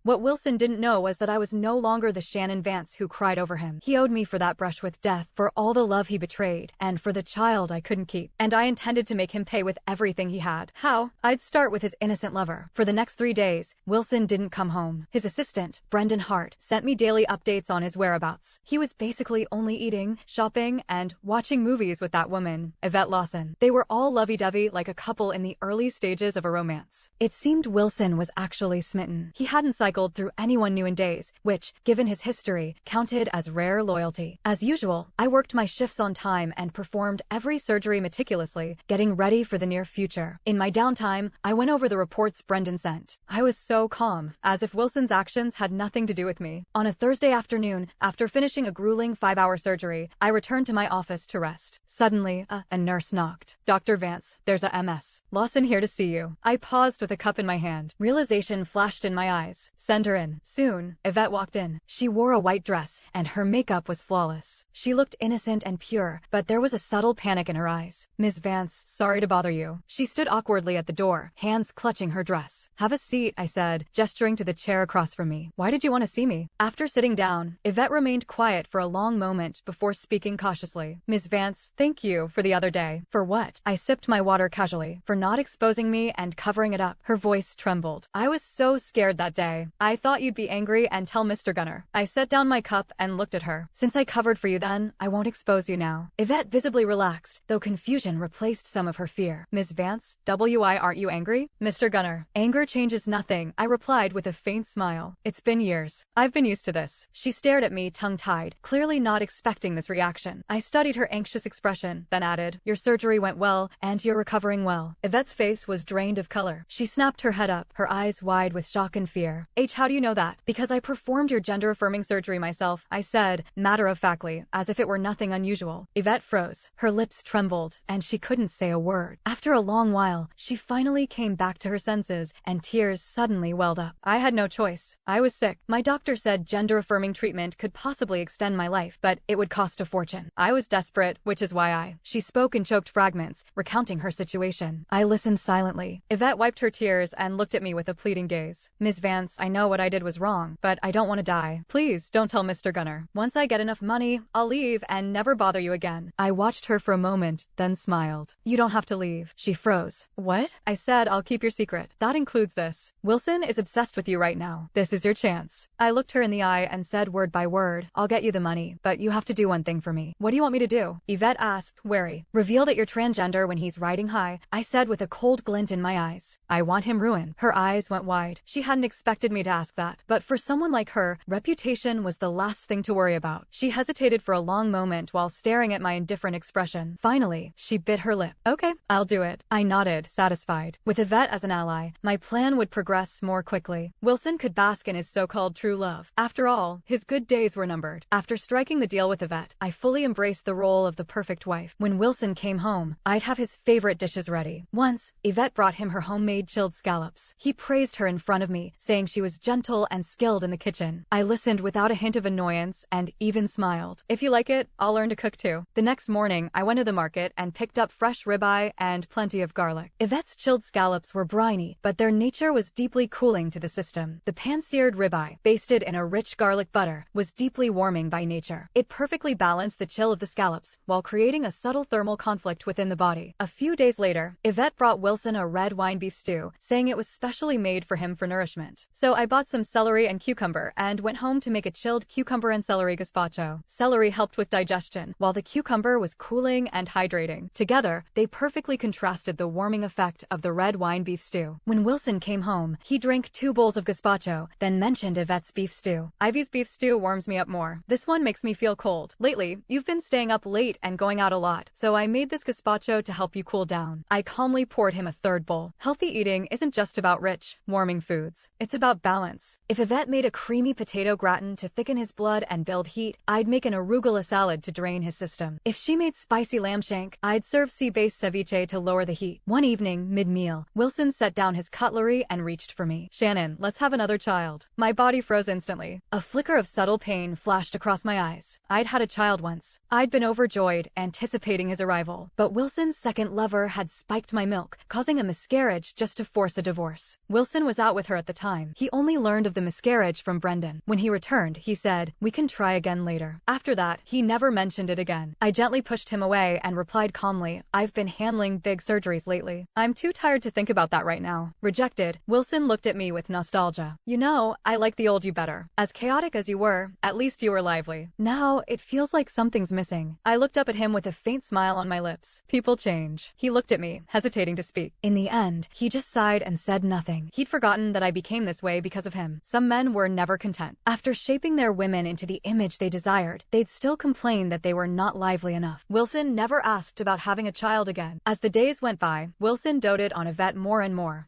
What Wilson didn't know was that I was no longer the Shannon Vance who cried over him. He owed me for that brush with death, for all the love he betrayed, and for the child I couldn't keep. And I intended to make him pay with everything he had. How? I'd start with his innocent lover. For the next 3 days, Wilson didn't come home. His assistant, Brendan Hart, sent me daily updates on his whereabouts. He was basically only eating, shopping, and watching movies with that woman, Yvette Lawson. They were all lovey-dovey like a couple in the early stages of a romance. It seemed Wilson was actually smitten. He hadn't cycled through anyone new in days, which, given his history, counted as rare loyalty. As usual, I worked my shifts on time and performed every surgery meticulously, getting ready for the near future. In my downtime, I went over the reports Brendan sent. I was so calm, as if Wilson's actions had nothing to do with me. On a Thursday afternoon, after finishing a grueling 5-hour surgery, I returned to my office to rest. Suddenly, a nurse knocked. "Dr. Vance, there's a MS. Lawson here to see you." I paused with a cup in my hand. Realization flashed in my eyes. "Send her in." Soon, Yvette walked in. She wore a white dress, and her makeup was flawless. She looked innocent and pure, but there was a subtle panic in her eyes. "Ms. Vance, sorry to bother you." She stood awkwardly at the door, hands clutching her dress. "Have a seat," I said, gesturing to the chair across from me. "Why did you want to see me?" After sitting down, Yvette remained quiet for a long moment before speaking cautiously. "Ms. Vance, thank you for the other day." "For what?" I sipped my water casually. "For not exposing me and covering it up." Her voice trembled. "I was so scared that day. I thought you'd be angry and tell Mr. Gunner." I set down my cup and looked at her. "Since I covered for you then, I won't expose you now." Yvette visibly relaxed, though confusion replaced some of her fear. "Ms. Vance, why aren't you angry?" "Mr. Gunner." "Anger changes nothing," I replied with a faint smile. "It's been years. I've been used to this." She stared at me tongue-tied, clearly not expecting this reaction. I studied her anxious expression, then added, "Your surgery went well, and you're recovering well." Yvette's face was drained of color. She snapped her head up, her eyes wide with shock and fear. How do you know that?" "Because I performed your gender-affirming surgery myself," I said, matter-of-factly, as if it were nothing unusual. Yvette froze. Her lips trembled, and she couldn't say a word. After a long while, she finally came back to her senses, and tears suddenly welled up. "I had no choice. I was sick. My doctor said gender-affirming treatment could possibly extend my life, but it would cost a fortune. I was desperate, which is why I—" She spoke in choked fragments, recounting her situation. I listened silently. Yvette wiped her tears and looked at me with a pleading gaze. "Ms. Vance, I know what I did was wrong, but I don't want to die. Please, don't tell Mr. Gunner. Once I get enough money, I'll leave and never bother you again." I watched her for a moment, then smiled. "You don't have to leave." She froze. "What?" I said, "I'll keep your secret. That includes this. Wilson is obsessed with you right now. This is your chance." I looked her in the eye and said word by word, "I'll get you the money, but you have to do one thing for me." "What do you want me to do?" Yvette asked, wary. "Reveal that you're transgender when he's riding high," I said with a cold glint in my eyes. "I want him ruined." Her eyes went wide. She hadn't expected me to ask that, but for someone like her, reputation was the last thing to worry about. She hesitated for a long moment while staring at my indifferent expression. Finally, she bit her lip. "Okay, I'll do it." I nodded, satisfied. With Yvette as an ally, my plan would progress more quickly. Wilson could bask in his so-called true love. After all, his good days were numbered. After striking the deal with Yvette, I fully embraced the role of the perfect wife. When Wilson came home, I'd have his favorite dishes ready. Once, Yvette brought him her homemade chilled scallops. He praised her in front of me, saying she was gentle and skilled in the kitchen. I listened without a hint of annoyance and even smiled. "If you like it, I'll learn to cook too." The next morning, I went to the market and picked up fresh ribeye and plenty of garlic. Yvette's chilled scallops were briny, but their nature was deeply cooling to the system. The pan-seared ribeye, basted in a rich garlic butter, was deeply warming by nature. It perfectly balanced the chill of the scallops, while creating a subtle thermal conflict within the body. A few days later, Yvette brought Wilson a red wine beef stew, saying it was specially made for him for nourishment. So I bought some celery and cucumber and went home to make a chilled cucumber and celery gazpacho. Celery helped with digestion, while the cucumber was cooling and hydrating. Together, they perfectly contrasted the warming effect of the red wine beef stew. When Wilson came home, he drank 2 bowls of gazpacho, then mentioned Yvette's beef stew. "Ivy's beef stew warms me up more. This one makes me feel cold. Lately, you've been staying up late and going out a lot, so I made this gazpacho to help you cool down." I calmly poured him a 3rd bowl. Healthy eating isn't just about rich, warming foods. It's about balance. If Yvette made a creamy potato gratin to thicken his blood and build heat, I'd make an arugula salad to drain his system. If she made spicy lamb shank, I'd serve sea-based ceviche to lower the heat. One evening, mid-meal, Wilson set down his cutlery and reached for me. "Shannon, let's have another child." My body froze instantly. A flicker of subtle pain flashed across my eyes. I'd had a child once. I'd been overjoyed, anticipating his arrival. But Wilson's second lover had spiked my milk, causing a miscarriage just to force a divorce. Wilson was out with her at the time. He only learned of the miscarriage from Brendan. When he returned, he said, "We can try again later." After that, he never mentioned it again. I gently pushed him away and replied calmly, "I've been handling big surgeries lately. I'm too tired to think about that right now." Rejected. Wilson looked at me with nostalgia. "You know, I like the old you better. As chaotic as you were, at least you were lively. Now, it feels like something's missing." I looked up at him with a faint smile on my lips. People change. He looked at me, hesitating to speak. In the end, he just sighed and said nothing. He'd forgotten that I became this way because of him. Some men were never content. After shaping their women into the image they desired, they'd still complain that they were not lively enough. Wilson never asked about having a child again. As the days went by, Wilson doted on Yvette more and more.